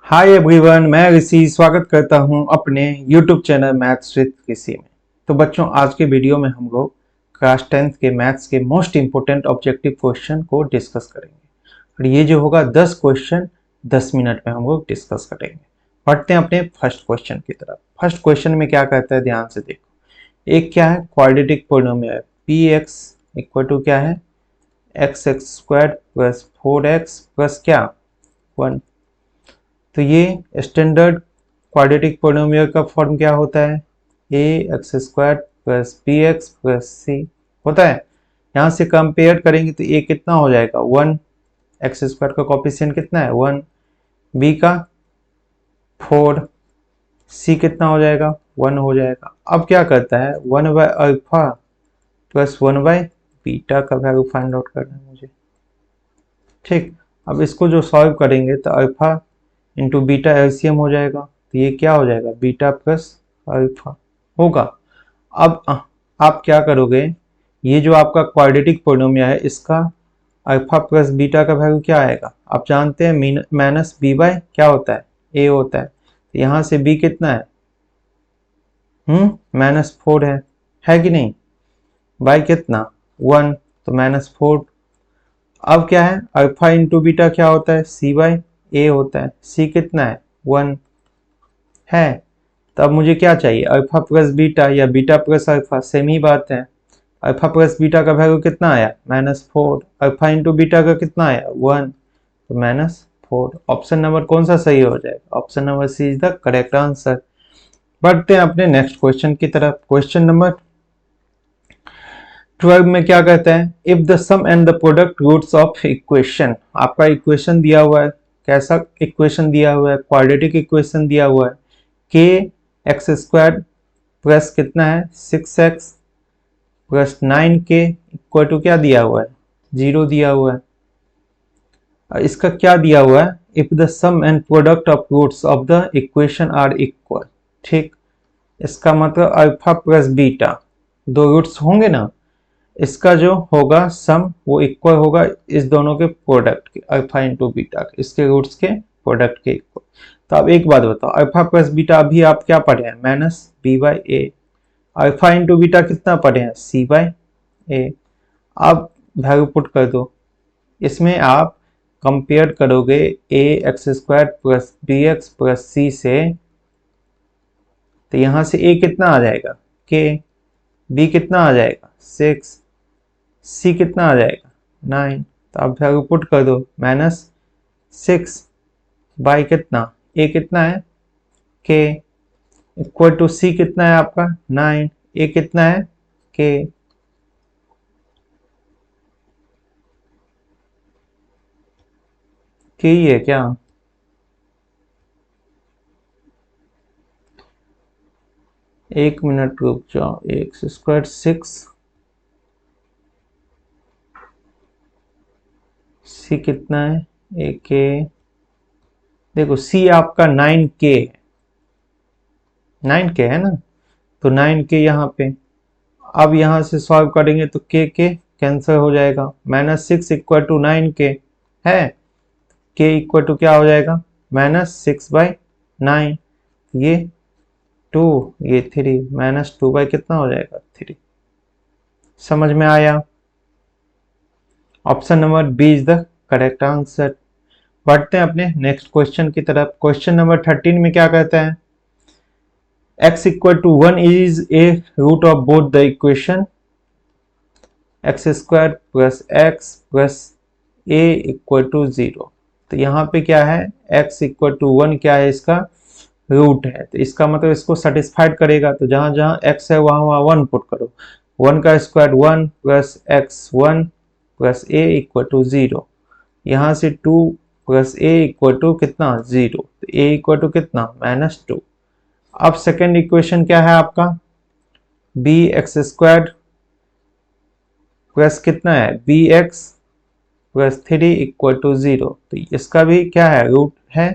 Hi everyone, मैं ऋषि स्वागत करता हूं अपने यूट्यूब चैनल मैथ्स विद ऋषि में। तो बच्चों, आज के वीडियो में हम लोग क्लास 10th के मैथ्स के मोस्ट इंपोर्टेंट ऑब्जेक्टिव क्वेश्चन को डिस्कस करेंगे और ये जो होगा 10 क्वेश्चन 10 मिनट में हम लोग डिस्कस करेंगे। बढ़ते हैं अपने फर्स्ट क्वेश्चन की तरफ। फर्स्ट क्वेश्चन में क्या कहता है, ध्यान से देखो। एक क्या है, quadratic polynomial P x equal to क्या है, x x square plus 4x plus क्या 1। तो ये स्टैंडर्ड क्वाड्रेटिक पॉलिनोमियल का फॉर्म क्या होता है, a x square plus b x plus c होता है। यहाँ से कंपेयर करेंगे तो ए कितना हो जाएगा 1, एक्स स्क्वायर का कॉफिशिएंट कितना है 1, बी का 4, सी कितना हो जाएगा 1 हो जाएगा। अब क्या करता है 1 by alpha plus 1 by beta का वैल्यू फाइंड आउट करना है मुझे। ठीक, अब इसको जो सॉल्व करेंगे तो अल्फा इंटू बीटा एलसीएम हो जाएगा, तो ये क्या हो जाएगा बीटा प्लस अल्फा होगा। अब आप क्या करोगे, ये जो आपका क्वाड्रेटिक पॉलिनोमियल है इसका अल्फा प्लस बीटा का वैल्यू क्या आएगा, आप जानते हैं माइनस बी बाय क्या होता है ए होता है। तो यहाँ से बी कितना है -4 है कि नहीं, बाय कितना 1, तो -4। अब क्या है अल्फा इंटू बीटा क्या होता है सी बाय ए होता है, सी कितना है 1 है। तो अब मुझे क्या चाहिए अल्फा प्लस बीटा या बीटा प्लस अल्फा, सेम ही बात है। अल्फा प्लस बीटा का वैल्यू कितना आया -4, अल्फा इंटू बीटा का कितना आया 1, तो -4। ऑप्शन नंबर कौन सा सही हो जाएगा, option number C is the correct answer. बढ़ते हैं अपने नेक्स्ट क्वेश्चन की तरफ। क्वेश्चन नंबर 12 में क्या कहता है, if the sum and the product roots of equation. आपका इक्वेशन दिया हुआ है, कैसा इक्वेशन दिया हुआ है, क्वाड्रेटिक इक्वेशन दिया हुआ है, के एक्स स्क्वायर प्लस कितना है 6x plus 9k equal to क्या दिया हुआ है 0 दिया हुआ है। और इसका क्या दिया हुआ है, if the sum and product of roots of the equation are equal. ठीक, इसका मतलब अल्फा प्लस बीटा दो रूट्स होंगे ना, इसका जो होगा सम वो इक्वल होगा इस दोनों के प्रोडक्ट के, अल्फा इंटू बीटा के, इसके रूट्स के प्रोडक्ट के इक्वल। तो अब एक बात बताओ, अल्फा प्लस बीटा अभी आप क्या पढ़े हैं minus B by A, alpha into beta कितना पढ़े हैं सी बाई ए। अब वैल्यू पुट कर दो, इसमें आप कंपेयर करोगे a x square plus b x plus c से, तो यहाँ से ए कितना आ जाएगा के, बी कितना आ जाएगा 6, सी कितना आ जाएगा 9। तो आप वैल्यू पुट कर दो -6 बाई कितना ए कितना है के इक्वल टू सी कितना है आपका 9, ए कितना है के। ही है क्या, एक मिनट रुक जाओ, एक्स स्क्वायर 6, सी कितना है ए के, देखो सी आपका 9k है, 9k है ना, तो 9k यहाँ पे। अब यहाँ से सॉल्व करेंगे तो k कैंसिल हो जाएगा, -6 इक्वल टू 9k है, k इक्वल टू क्या हो जाएगा -6 बाई 9, ये 2 ये 3, -2 बाई कितना हो जाएगा 3। समझ में आया, option number B is the correct answer. बढ़ते हैं अपने नेक्स्ट क्वेश्चन की तरफ। क्वेश्चन नंबर 13 में क्या कहता है, x equal to 1 is a root of both the equation x square plus x plus a equal to 0। तो यहाँ पे क्या है x इक्वल टू 1 क्या है, इसका रूट है, तो इसका मतलब इसको सेटिस्फाइड करेगा। तो जहां जहां x है वहां वहां 1 पुट करो, 1 का square 1 plus x 1 plus a equal to 0, यहाँ से 2 प्लस ए इक्वल टू कितना 0, तो ए इक्वल टू कितना -2। अब सेकेंड इक्वेशन क्या है आपका, बी एक्स स्क्वायर प्लस कितना है b x plus 3 equal to 0, तो इसका भी क्या है रूट है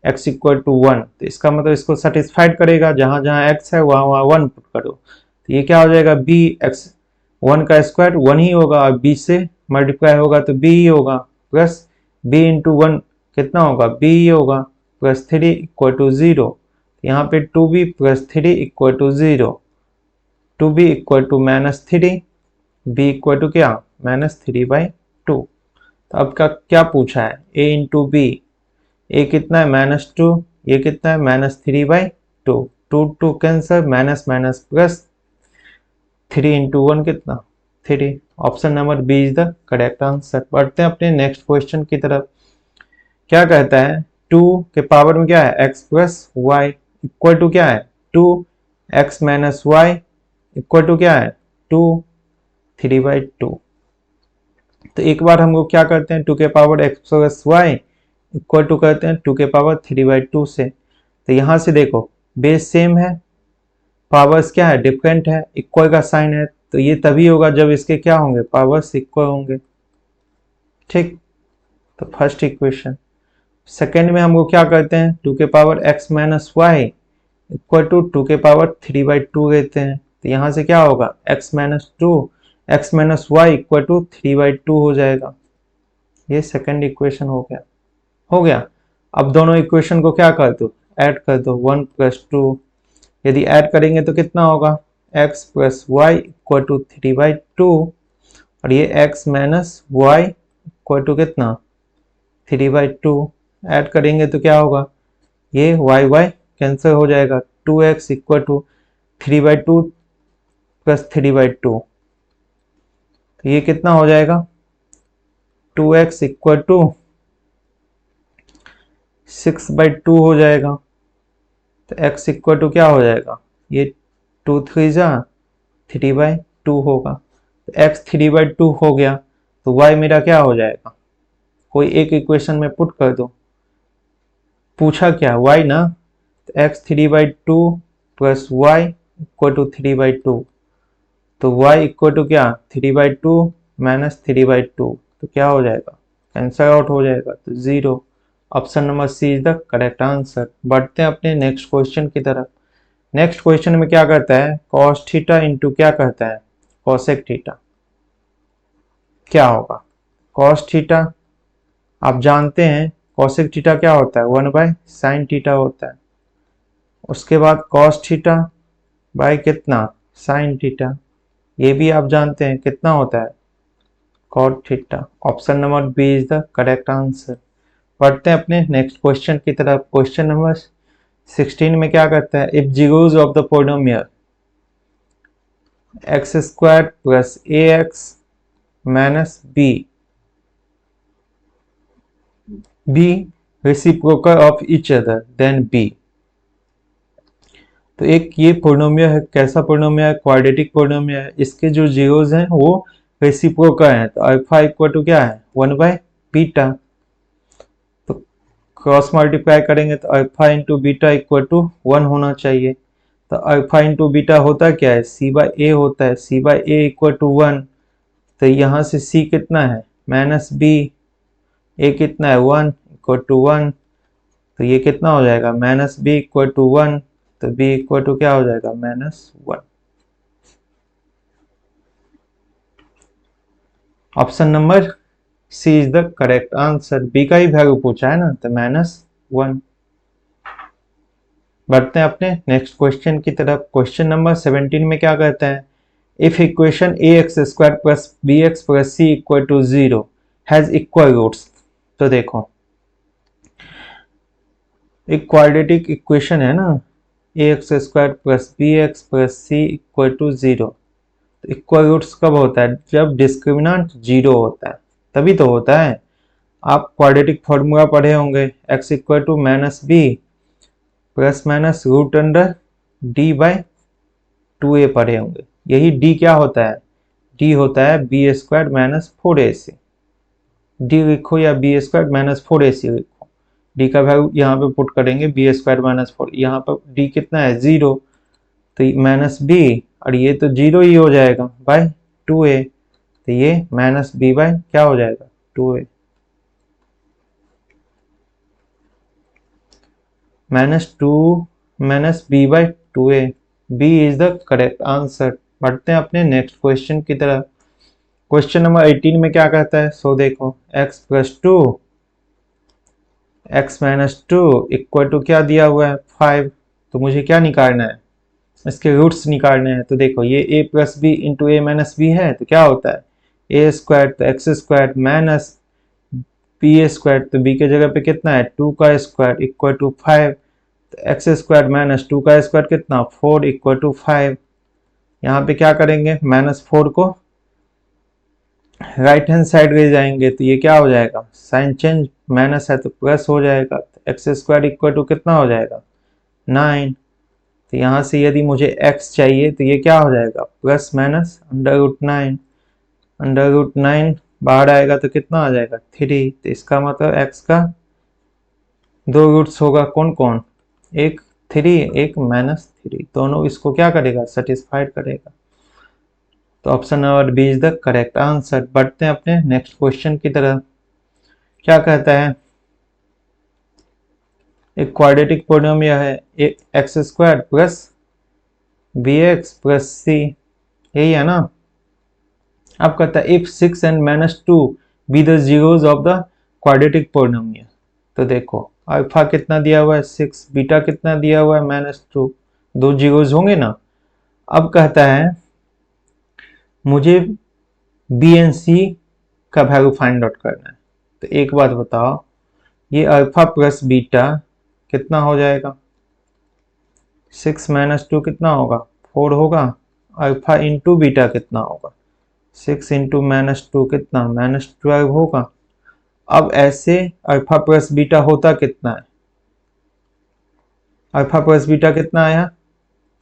x इक्वल टू 1, तो इसका मतलब इसको सेटिस्फाइड करेगा, जहां जहां x है वहां वहां 1 पुट करो। तो ये क्या हो जाएगा बी एक्स 1 का स्क्वायर 1 ही होगा और b से मल्टीप्लाई होगा तो b ही होगा, प्लस b इंटू 1 कितना होगा b ही होगा, प्लस 3 इक्वल टू 0, यहाँ पे 2b plus 3 equal to 0, 2b equal to -3, b equal to क्या -3/2। तो अब का क्या पूछा है, a इंटू बी, a कितना है -2, ये कितना है -3/2, 2 2 cancel, minus minus plus, 3 into 1 कितना 3। Option number B is the correct answer. बढ़ते हैं अपने नेक्स्ट क्वेश्चन की तरफ। क्या कहता है 2 के पावर में क्या है x plus y equal to क्या है 2x minus y equal to क्या है 2 3/2। तो एक बार हम लोग क्या करते हैं 2 के power x plus y equal to करते हैं 2 के पावर 3/2 से। तो यहाँ से देखो बेस सेम है, पावर्स क्या है डिफरेंट है, इक्वल का साइन है, तो ये तभी होगा जब इसके क्या होंगे पावर्स इक्वल होंगे। ठीक, तो फर्स्ट इक्वेशन। सेकेंड में हम लोग क्या करते हैं 2 के power x minus y equal to 2 के पावर 3/2 लेते हैं। तो यहाँ से क्या होगा x minus y equal to 3/2 हो जाएगा। ये सेकेंड इक्वेशन हो गया। अब दोनों इक्वेशन को क्या कर दो ऐड कर दो 1 प्लस 2, यदि ऐड करेंगे तो कितना होगा x plus y equal to 3/2 और ये x minus y equal to कितना 3/2। ऐड करेंगे तो क्या होगा ये y कैंसिल हो जाएगा, 2x इक्वल टू 3/2 प्लस 3/2, तो ये कितना हो जाएगा 2x इक्वल टू 6/2 हो जाएगा। तो x इक्वल टू क्या हो जाएगा ये 2 3 जा 3/2 होगा। तो x 3/2 हो गया, तो y मेरा क्या हो जाएगा, कोई एक इक्वेशन में पुट कर दो। पूछा क्या y ना, तो x 3/2 plus y equal to 3/2, तो y इक्वल टू क्या 3/2 माइनस 3/2, तो क्या हो जाएगा कैंसल आउट हो जाएगा, तो 0। Option number C is the correct answer. बढ़ते हैं अपने नेक्स्ट क्वेश्चन की तरफ। नेक्स्ट क्वेश्चन में क्या कहता है cos थीटा इंटू क्या कहता है cosec थीटा। क्या होगा cos थीटा आप जानते हैं, cosec थीटा क्या होता है 1/sin थीटा होता है। उसके बाद cos थीटा बाय कितना sin थीटा, ये भी आप जानते हैं कितना होता है cot theta. Option number B is the correct answer. पढ़ते हैं अपने नेक्स्ट क्वेश्चन की तरफ। क्वेश्चन नंबर 16 में क्या कहता है if zeros of the polynomial x² plus ax minus b reciprocal of each other than b। तो एक ये पोलिनोमियल है, कैसा पोलिनोमियल है क्वाड्रेटिक पोलिनोमियल है, इसके जो जीरोस हैं वो रेसिप्रोकल हैं। तो अल्फा इक्वल टू क्या है 1/बीटा, तो क्रॉस मल्टीप्लाई करेंगे तो alpha into beta equal to 1 होना चाहिए। तो अल्फा इंटू बीटा होता क्या है c/a होता है, c/a इक्वल टू 1। तो यहाँ से c कितना है -b, a कितना है 1 इक्वल टू 1, तो ये कितना हो जाएगा -b इक्वल टू 1, तो b इक्वल टू क्या हो जाएगा -1। Option number C is the correct answer. B का ही वैल्यू पूछा है ना, तो -1। बढ़ते हैं अपने नेक्स्ट क्वेश्चन की तरफ। क्वेश्चन नंबर 17 में क्या कहता है if equation ax² plus bx plus c equal to 0 has equal roots. तो देखो एक क्वाड्रेटिक इक्वेशन है ना ax² plus bx plus c equal to 0, तो इक्वल रूट्स कब होता है जब डिस्क्रिमिनेंट 0 होता है, तभी तो होता है। आप क्वाड्रेटिक फॉर्मूला पढ़े होंगे x equal to -b plus minus root under d/2a पढ़े होंगे। यही d क्या होता है, d होता है b² माइनस 4ac। d लिखो या b² माइनस 4ac लिखो, d का वैल्यू यहाँ पे पुट करेंगे b² माइनस 4, यहाँ पर d कितना है 0, तो -b और ये तो 0 ही हो जाएगा बाय 2a, तो ये -b बाय क्या हो जाएगा 2a। -b/2a, b is the correct answer. बढ़ते हैं अपने नेक्स्ट क्वेश्चन की तरफ। क्वेश्चन नंबर 18 में क्या कहता है सो देखो x plus 2 x minus two equal to क्या दिया हुआ है 5। तो मुझे क्या निकालना है, इसके रूट्स निकालने हैं। तो देखो ये a plus b into a minus b है तो क्या होता है ए स्क्वायर तो x square minus b square तो b के जगह पे कितना है 2 का स्क्वायर इक्वल टू 5। तो एक्स स्क्वायर माइनस 2 का स्क्वायर कितना 4 इक्वल टू 5। यहाँ पे क्या करेंगे -4 को राइट हैंड साइड ले जाएंगे तो ये क्या हो जाएगा साइन चेंज माइनस है तो प्लस हो जाएगा। तो एक्स स्क्वायर इक्वल टू कितना हो जाएगा 9। तो यहाँ से यदि मुझे x चाहिए तो ये क्या हो जाएगा प्लस माइनस √9। √9 बाहर आएगा तो कितना आ जाएगा 3। तो इसका मतलब x का 2 रूट्स होगा कौन कौन, एक 3 एक -3, दोनों इसको क्या करेगा सेटिस्फाइड करेगा। तो option number B is the correct answer. बढ़ते हैं अपने नेक्स्ट क्वेश्चन की तरफ। क्या कहता है एक क्वाड्रेटिक पोलिनोमियल है x square plus b x plus c, यही है ना। अब कहता है if 6 and -2 be the zeros of the quadratic polynomial. तो देखो अल्फा कितना दिया हुआ है 6, बीटा कितना दिया हुआ है -2, दो जीरोज होंगे ना। अब कहता है मुझे बी एंड सी का वैल्यू फाइंड आउट करना है। तो एक बात बताओ ये अल्फा प्लस बीटा कितना हो जाएगा 6 -2 कितना होगा 4 होगा। अल्फा इंटू बीटा कितना होगा 6 इंटू -2 कितना -12 होगा। अब ऐसे अल्फा प्लस बीटा होता कितना है, अल्फा प्लस बीटा कितना आया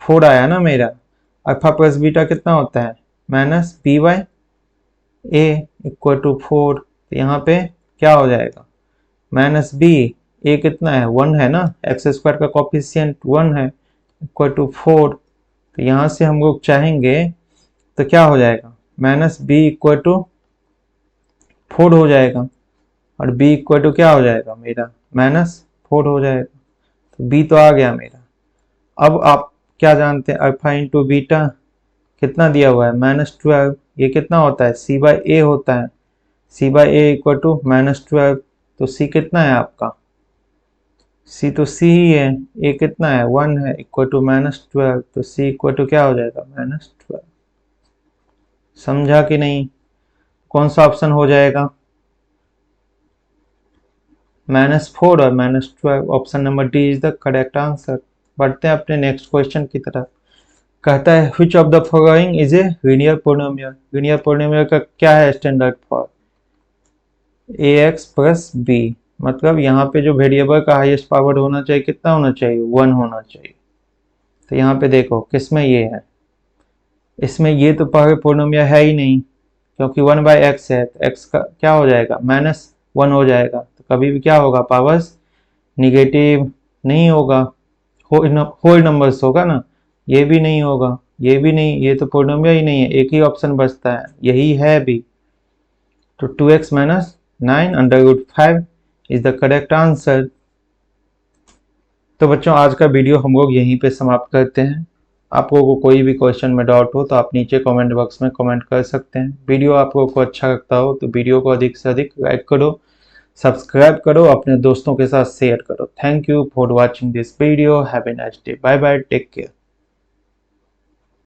4 आया ना मेरा। अल्फा प्लस बीटा कितना होता है -b/a इक्वल टू 4। तो यहाँ पे क्या हो जाएगा -b, a कितना है 1 है ना, एक्स स्क्वायर का कॉफिशिएंट 1 है इक्वल टू 4। तो यहाँ से हम लोग चाहेंगे तो क्या हो जाएगा -b इक्वल टू 4 हो जाएगा और b इक्वल टू क्या हो जाएगा मेरा -4 हो जाएगा। तो b तो आ गया मेरा। अब आप क्या जानते हैं अल्फा इंटू बीटा कितना दिया हुआ है -12, ये कितना होता है c/a होता है, c/a इक्वल टू -12। तो c कितना है आपका c तो c ही है, a कितना है 1 है इक्वल टू -12। तो c इक्वल टू क्या हो जाएगा -12। समझा कि नहीं, कौन सा ऑप्शन हो जाएगा -4 और -12। Option number D is the correct answer. बढ़ते हैं अपने नेक्स्ट क्वेश्चन की तरफ। कहता है which of the following is a linear polynomial। linear polynomial का क्या है standard for ax plus b, मतलब यहाँ पे जो वेरिएबल का हाईएस्ट पावर होना चाहिए कितना होना चाहिए 1 होना चाहिए। तो यहाँ पे देखो किसमें ये है, इसमें ये तो पावर पोलिनोमियल है ही नहीं क्योंकि 1/x है तो x का क्या हो जाएगा -1 हो जाएगा। तो कभी भी क्या होगा पावर्स निगेटिव नहीं होगा, होल नंबर्स होगा ना, ये भी नहीं होगा ये भी नहीं, ये तो पोलिनोमियल ही नहीं है, एक ही ऑप्शन बचता है यही है भी। तो 2x - 9 √5 is the correct answer. तो बच्चों आज का वीडियो हम लोग यहीं पे समाप्त करते हैं। आप लोगों को कोई भी क्वेश्चन में डाउट हो तो आप नीचे कमेंट बॉक्स में कमेंट कर सकते हैं। वीडियो आप लोगों को अच्छा लगता हो तो वीडियो को अधिक से अधिक लाइक करो, सब्सक्राइब करो, अपने दोस्तों के साथ शेयर करो। Thank you for watching this video. Have a nice day. Bye bye, take care.